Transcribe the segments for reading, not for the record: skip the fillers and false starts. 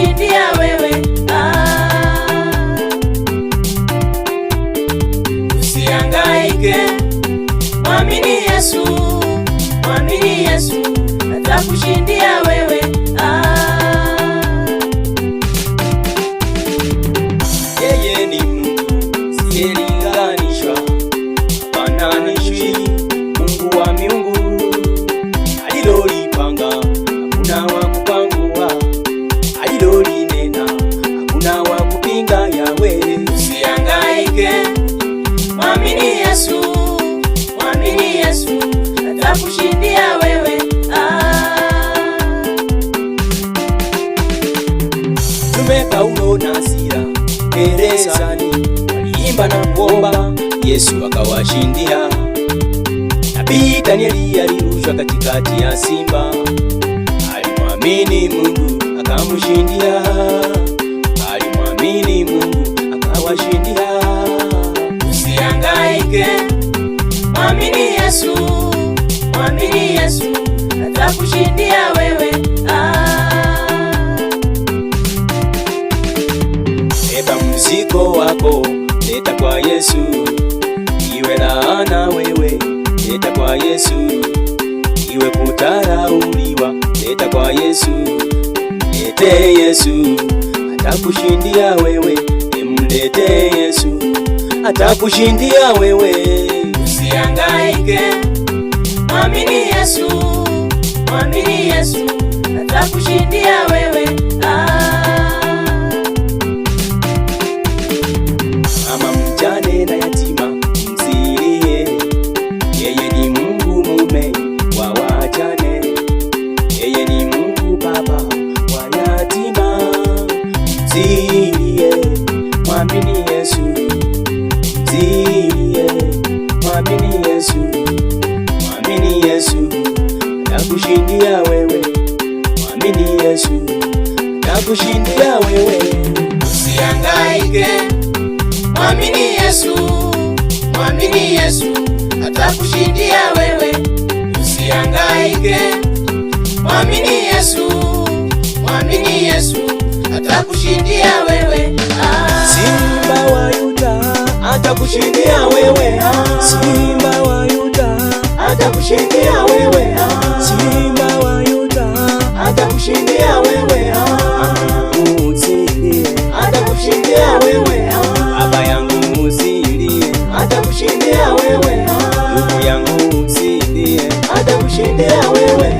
atakushindia wewe. Usihangaike, mwamini Yesu, mwamini Yesu atakushindia wewe. Yeye ni Mungu siyelinganishwa, hafananishwi, Mungu wa miungu. Alilolipanga hakuna wa kupangua, alilolinena hakuna wa kupinga. Yawe, usihangaike, mwamini Yesu, mwamini Yesu atakushindia wewe. Mtume Paulo na Sila gerezani waliimba na kuomba, Yesu akawashindia. Nabii Danieli alirushwa katikati ya simba, alimwamini Mungu akamshindia, alimwamini Mungu akawashindia. Usihangaike, mwamini Yesu, mwamini Yesu atakushindia wewe. Beba mzigo wako, leta kwa Yesu. Iwe laana wewe, leta kwa Yesu. Iwe kudharauliwa, leta kwa Yesu. Lete Yesu, atakushindia wewe. Mlete Yesu, atakushindia wewe. Usihangaike, mwamini Yesu, mwamini Yesu atakushindia wewe. Mama mjane na yatima msilie, yeye ni Mungu mume wa wajane, yeye ni Mungu baba wa yatima. Msilie, mwamini Yesu, msilie, mwamini Yesu, mwamini Yesu atakushindia wewe, mwamini Yesu atakushindia wewe. Usihangaike, mwamini Yesu, mwamini Yesu atakushindia wewe. Usihangaike, mwamini Yesu, mwamini Yesu atakushindia wewe. Simba wa Yuda atakushindia wewe. Simba wa Yuda atakushindia wewe. Simba wa Yuda atakushindia wewe. Usilie, atakushindia wewe. Baba yangu usilie, atakushindia wewe. Ndugu yangu usilie, atakushindia wewe.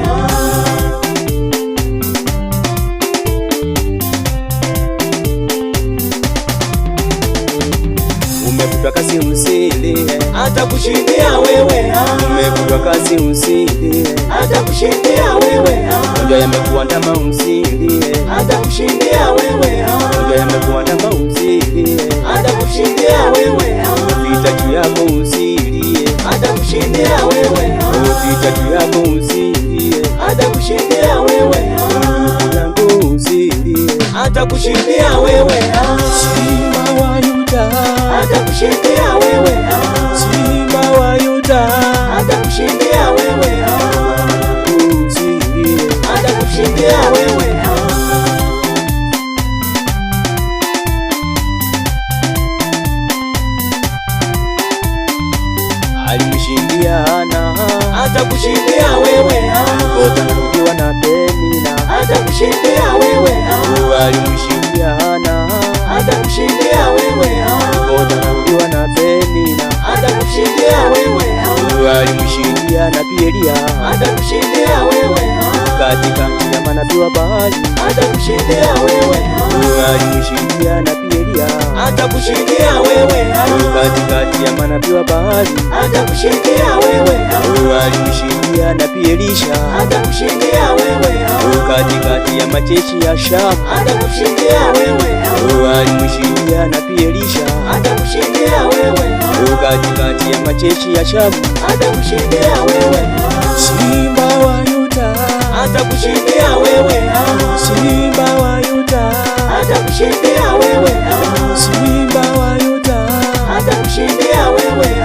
Umefutwa kazi usilie, atakushindia wewe. Umefutwa kazi usilie, atakushindia wewe. Magonjwa yamekuandama usilie, atakushindia wewe. Magonjwa yamekuandama usilie, atakushindia wewe. Vita juu yako usilie, atakushindia wewe. Vita juu yako usilie, atakushindia wewe. Ndugu yangu usilie, atakushindia wewe. Simba wa Yuda atakushindia wewe. Simba wa Yuda atakushindia wewe. Usilie, atakushindia wewe. Alimshindia Hana, atakushindia wewe. Utarudiwa na Penina, atakushindia wewe. Alimshindia Hana, atakushindia wewe. Utarudiwa na Penina, atakushindia wewe. Alimshindia nabii Elia, atakushindia wewe. Katikati ya manabii wa Baali, atakushindia wewe. Alimshindia nabii Elia, atakushindia wewe. Katikati ya manabii wa Baali, atakushindia wewe. Alimshindia nabii Elisha, atakushindia wewe. Katikati ya majeshi ya Shamu, atakushindia wewe. Alimshindia nabii Elisha, atakushindia wewe. Katikati ya majeshi ya Shamu, atakushindia wewe. Simba wa Yuda atakushindia wewe. Simba wa Yuda atakushindia wewe. Simba wa Yuda atakushindia wewe.